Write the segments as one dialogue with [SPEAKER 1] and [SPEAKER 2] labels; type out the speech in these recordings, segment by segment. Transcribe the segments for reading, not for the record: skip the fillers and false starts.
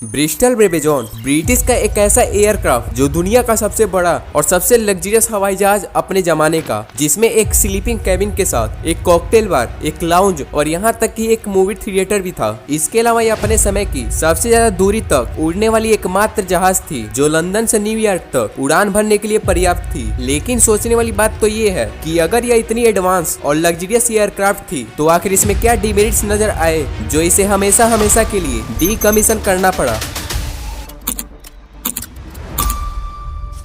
[SPEAKER 1] Bristol ब्रेबेजॉन British का एक ऐसा एयरक्राफ्ट जो दुनिया का सबसे बड़ा और सबसे लग्जरियस हवाई जहाज अपने जमाने का, जिसमें एक स्लीपिंग कैबिन के साथ एक कॉकटेल बार, एक लाउंज और यहाँ तक कि एक मूवी थिएटर भी था। इसके अलावा ये अपने समय की सबसे ज्यादा दूरी तक उड़ने वाली एकमात्र जहाज थी जो लंदन से न्यूयॉर्क तक उड़ान भरने के लिए पर्याप्त थी। लेकिन सोचने वाली बात तो ये है कि अगर यह इतनी एडवांस और लग्जरियस एयरक्राफ्ट थी तो आखिर इसमें क्या डिमेरिट्स नजर आए जो इसे हमेशा हमेशा के लिए डीकमीशन करना पड़ा।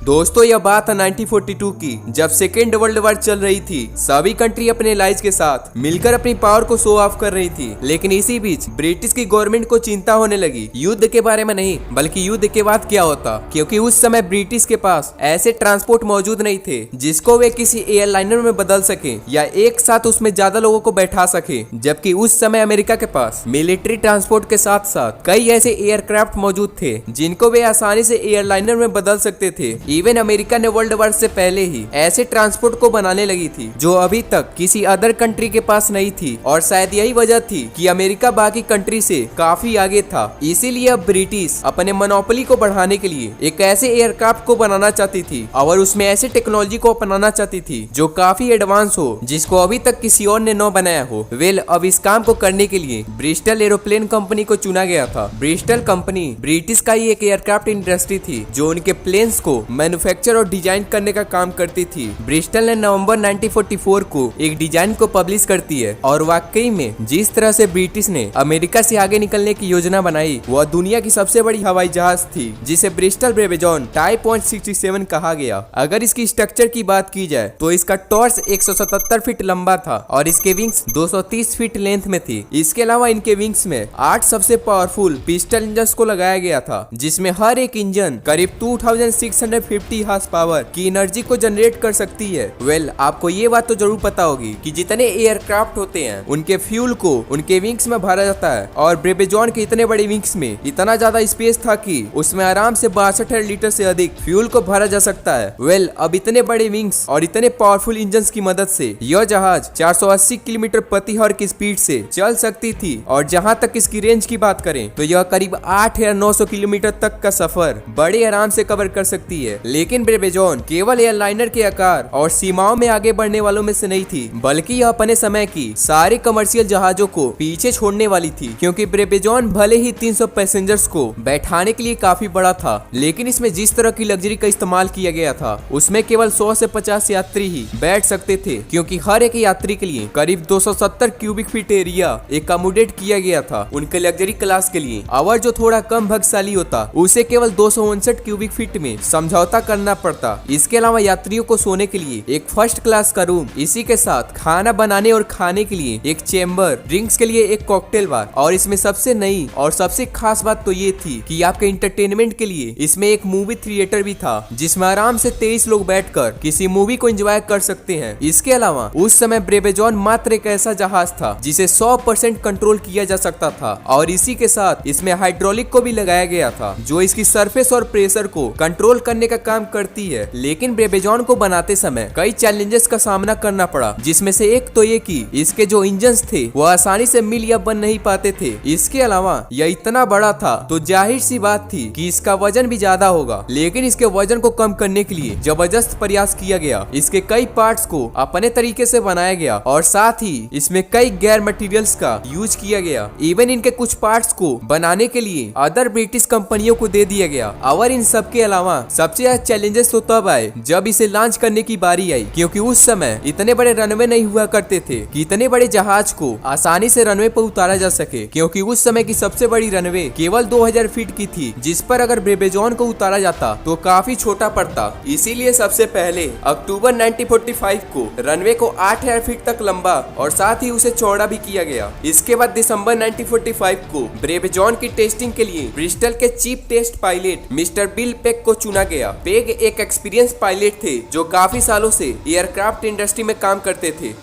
[SPEAKER 1] दोस्तों यह बात है 1942 की, जब सेकेंड वर्ल्ड वॉर चल रही थी। सभी कंट्री अपने एलाइज के साथ मिलकर अपनी पावर को शो ऑफ कर रही थी। लेकिन इसी बीच ब्रिटिश की गवर्नमेंट को चिंता होने लगी, युद्ध के बारे में नहीं बल्कि युद्ध के बाद क्या होता, क्योंकि उस समय ब्रिटिश के पास ऐसे ट्रांसपोर्ट मौजूद नहीं थे जिसको वे किसी एयरलाइनर में बदल सके या एक साथ उसमें ज्यादा लोगों को बैठा सके। जबकि उस समय अमेरिका के पास मिलिट्री ट्रांसपोर्ट के साथ साथ कई ऐसे एयरक्राफ्ट मौजूद थे जिनको वे आसानी से एयरलाइनर में बदल सकते थे। इवन अमेरिका ने वर्ल्ड वॉर से पहले ही ऐसे ट्रांसपोर्ट को बनाने लगी थी जो अभी तक किसी अदर कंट्री के पास नहीं थी, और शायद यही वजह थी कि अमेरिका बाकी कंट्री से काफी आगे था। इसीलिए अब ब्रिटिश अपने मोनोपोली को बढ़ाने के लिए एक ऐसे एयरक्राफ्ट को बनाना चाहती थी और उसमें ऐसे टेक्नोलॉजी को अपनाना चाहती थी जो काफी एडवांस हो, जिसको अभी तक किसी और ने न बनाया हो। अब इस काम को करने के लिए ब्रिस्टल एरोप्लेन कंपनी को चुना गया था। ब्रिस्टल कंपनी ब्रिटिश का ही एक एयरक्राफ्ट इंडस्ट्री थी जो उनके प्लेन्स को मैन्युफैक्चर और डिजाइन करने का काम करती थी। ब्रिस्टल ने नवंबर 1944 को एक डिजाइन को पब्लिश करती है, और वाकई में जिस तरह से ब्रिटिश ने अमेरिका से आगे निकलने की योजना बनाई वह दुनिया की सबसे बड़ी हवाई जहाज थी, जिसे ब्रिस्टल ब्रेबेजॉन टाइप 167 कहा गया। अगर इसकी स्ट्रक्चर की बात की जाए तो इसका टॉर्स 177 फीट लंबा था और इसके विंग्स 230 फीट लेंथ में थी। इसके अलावा इनके विंग्स में 8 सबसे पावरफुल पिस्टन इंजन को लगाया गया था, जिसमें हर एक इंजन करीब 2650 हार्स पावर की एनर्जी को जनरेट कर सकती है। आपको ये बात तो जरूर पता होगी कि जितने एयरक्राफ्ट होते हैं उनके फ्यूल को उनके विंग्स में भरा जाता है, और ब्रेबेजॉन के इतने बड़े विंग्स में इतना ज्यादा स्पेस था कि उसमें आराम से 62 लीटर से अधिक फ्यूल को भरा जा सकता है। अब इतने बड़े विंग्स और इतने पावरफुल इंजन की मदद से यह जहाज 480 किलोमीटर प्रति आवर की स्पीड से चल सकती थी, और जहाँ तक इसकी रेंज की बात करें तो यह करीब 8,900 किलोमीटर तक का सफर बड़े आराम से कवर कर सकती है। लेकिन ब्रेबेजॉन केवल एयरलाइनर के आकार और सीमाओं में आगे बढ़ने वालों में से नहीं थी, बल्कि यह अपने समय की सारे कमर्शियल जहाजों को पीछे छोड़ने वाली थी। क्योंकि ब्रेबेजॉन भले ही 300 पैसेंजर्स को बैठाने के लिए काफी बड़ा था, लेकिन इसमें जिस तरह की लग्जरी का इस्तेमाल किया गया था उसमें केवल 100 से 50 यात्री ही बैठ सकते थे, क्योंकि हर एक यात्री के लिए करीब 270 क्यूबिक फीट एरिया एकोमोडेट किया गया था उनके लग्जरी क्लास के लिए। और जो थोड़ा कम भाग्यशाली होता उसे केवल 259 क्यूबिक फीट में समझौता करना पड़ता। इसके अलावा यात्रियों को सोने के लिए एक फर्स्ट क्लास का रूम, इसी के साथ खाना बनाने और खाने के लिए एक चेम्बर, ड्रिंक्स के लिए एक कॉकटेल बार, और इसमें सबसे नई और सबसे खास बात तो ये थी कि आपके इंटरटेनमेंट के लिए इसमें एक मूवी थिएटर भी था, जिसमें आराम से 23 लोग बैठकर किसी मूवी को एंजॉय कर सकते हैं। इसके अलावा उस समय ब्रेबेजॉन मात्र एक ऐसा जहाज था जिसे 100% कंट्रोल किया जा सकता था, और इसी के साथ इसमें हाइड्रोलिक को भी लगाया गया था जो इसकी सरफेस और प्रेशर को कंट्रोल करने का काम करती है। लेकिन ब्रेबेजॉन को बनाते समय कई चैलेंजेस का सामना करना पड़ा, जिसमें से एक तो ये कि इसके जो इंजन्स थे वो आसानी से मिल या बन नहीं पाते थे। इसके अलावा यह इतना बड़ा था तो जाहिर सी बात थी कि इसका वजन भी ज्यादा होगा। लेकिन इसके वजन को कम करने के लिए जबरदस्त प्रयास किया गया। इसके कई पार्ट्स को अपने तरीके से बनाया गया, और साथ ही इसमें कई गैर मटेरियल्स का यूज किया गया। इवन इनके कुछ पार्ट्स को बनाने के लिए अदर ब्रिटिश कंपनियों को दे दिया गया। और इन सब के अलावा सबसे ज्यादा चैलेंजेस तो तब आए जब इसे लॉन्च करने की बारी आई, क्योंकि उस समय इतने बड़े रनवे नहीं हुआ करते थे कि इतने बड़े जहाज को आसानी से रनवे पर उतारा जा सके। क्योंकि उस समय की सबसे बड़ी रनवे केवल 2000 फीट की थी, जिस पर अगर ब्रेबेजॉन को उतारा जाता तो काफी छोटा पड़ता। इसीलिए सबसे पहले अक्टूबर 1945 को रनवे को 8000 फीट तक लंबा और साथ ही उसे चौड़ा भी किया गया। इसके बाद दिसंबर 1945 को ब्रेबेजॉन की टेस्टिंग के लिए ब्रिस्टल के chief test pilot mister Bill Pegg को चुना गया। पेग एक एक्सपीरियंस पायलट थे जो काफी सालों से एयरक्राफ्ट इंडस्ट्री में काम करते थे।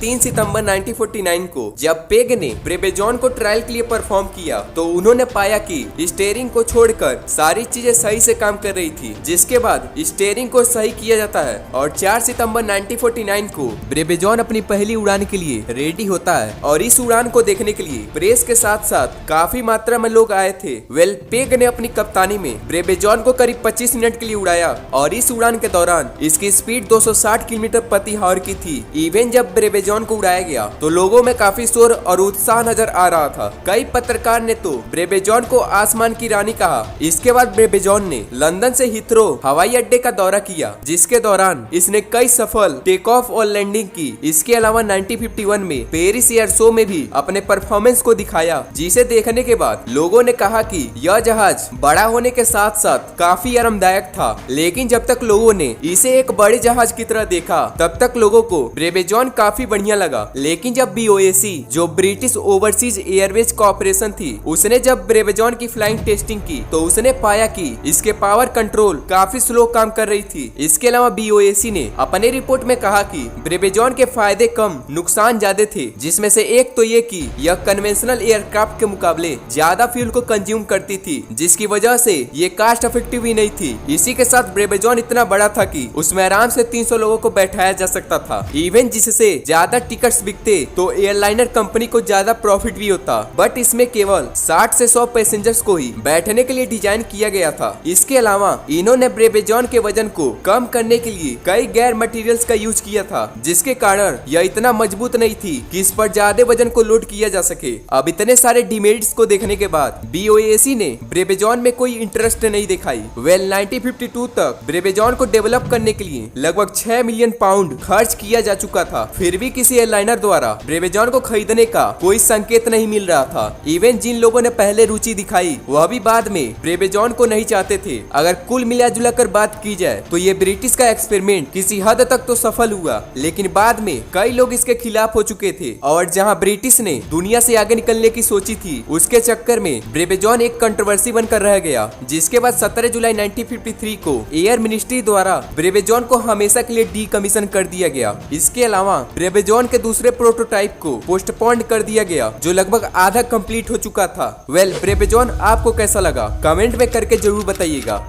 [SPEAKER 1] 3 सितंबर 1949 को जब पेग ने ब्रेबेजॉन को ट्रायल के लिए परफॉर्म किया तो उन्होंने पाया कि स्टीयरिंग को छोड़कर सारी चीजें सही से काम कर रही थी, जिसके बाद स्टीयरिंग को सही किया जाता है और 4 सितंबर 1949 को ब्रेबेजॉन अपनी पहली उड़ान के लिए रेडी होता है और इस उड़ान को देखने के लिए प्रेस के साथ साथ काफी मात्रा में लोग आए थे। पेग ने अपनी कप्तानी में ब्रेबेजॉन को करीब 25 मिनट के लिए उड़ाया और इस उड़ान के दौरान इसकी स्पीड 260 किलोमीटर प्रति आवर की थी। इवन जब ब्रेबेजॉन को उड़ाया गया तो लोगों में काफी शोर और उत्साह नजर आ रहा था। कई पत्रकार ने तो ब्रेबेजॉन को आसमान की रानी कहा। इसके बाद ब्रेबेजॉन ने लंदन से हिथरो हवाई अड्डे का दौरा किया, जिसके दौरान इसने कई सफल टेक ऑफ और लैंडिंग की। इसके अलावा 1951 में पेरिस एयर शो में भी अपने परफॉर्मेंस को दिखाया, जिसे देखने के बाद लोगों ने कहा कि यह जहाज बड़ा होने के साथ साथ काफी आरामदायक था। लेकिन जब तक लोगों ने इसे एक बड़े जहाज की तरह देखा तब तक लोगों को ब्रेबेजॉन काफी बढ़िया लगा। लेकिन जब BOAC जो ब्रिटिश ओवरसीज एयरवेज कॉर्पोरेशन थी, उसने जब ब्रेबेजॉन की फ्लाइंग टेस्टिंग की तो उसने पाया कि इसके पावर कंट्रोल काफी स्लो काम कर रही थी। इसके अलावा BOAC ने अपने रिपोर्ट में कहा कि ब्रेबेजॉन के फायदे कम नुकसान ज्यादा थे, जिसमें से एक तो ये कि यह कन्वेंशनल एयरक्राफ्ट के मुकाबले ज्यादा फ्यूल को कंज्यूम करती थी, जिसकी वजह से ये कास्ट इफेक्टिव ही नहीं थी। इसी के साथ ब्रेबेजॉन इतना बड़ा था कि उसमें आराम से 300 लोगों को बैठाया जा सकता था। इवन जिससे ज्यादा टिकट्स बिकते तो एयरलाइनर कंपनी को ज्यादा प्रॉफिट भी होता, बट इसमें केवल 60 से 100 पैसेंजर्स को ही बैठने के लिए डिजाइन किया गया था। इसके अलावा इन्होंने ब्रेबेजॉन के वजन को कम करने के लिए कई गैर मटेरियल्स का यूज किया था, जिसके कारण यह इतना मजबूत नहीं थी कि इस पर ज्यादा वजन को लोड किया जा सके। अब इतने सारे डिमेरिट्स को देखने के बाद BOAC ने ब्रेबेजॉन में कोई इंटरेस्ट नहीं दिखाई। 1952 तक ब्रेबेजॉन को डेवलप करने के लिए लगभग 6 मिलियन पाउंड खर्च किया जा चुका था, फिर भी किसी एयरलाइनर द्वारा ब्रेबेजॉन को खरीदने का कोई संकेत नहीं मिल रहा था। इवन जिन लोगों ने पहले रुचि दिखाई वह भी बाद में ब्रेबेजॉन को नहीं चाहते थे। अगर कुल मिला जुला कर बात की जाए तो ये ब्रिटिश का एक्सपेरिमेंट किसी हद तक तो सफल हुआ, लेकिन बाद में कई लोग इसके खिलाफ हो चुके थे और जहां ब्रिटिश ने दुनिया से आगे निकलने की सोची थी, उसके चक्कर में ब्रेबेजॉन एक कंट्रोवर्सी बनकर रह गया। जिसके बाद 17 जुलाई 1953 को एयर मिनिस्ट्री द्वारा ब्रेबेजॉन को हमेशा के लिए डीकमीशन कर दिया गया। इसके अलावा ब्रेबेजॉन के दूसरे प्रोटोटाइप को पोस्टपोन्ड कर दिया गया, जो लगभग आधा कंप्लीट हो चुका था। ब्रेबेजॉन आपको कैसा लगा कमेंट में करके जरूर बताइएगा।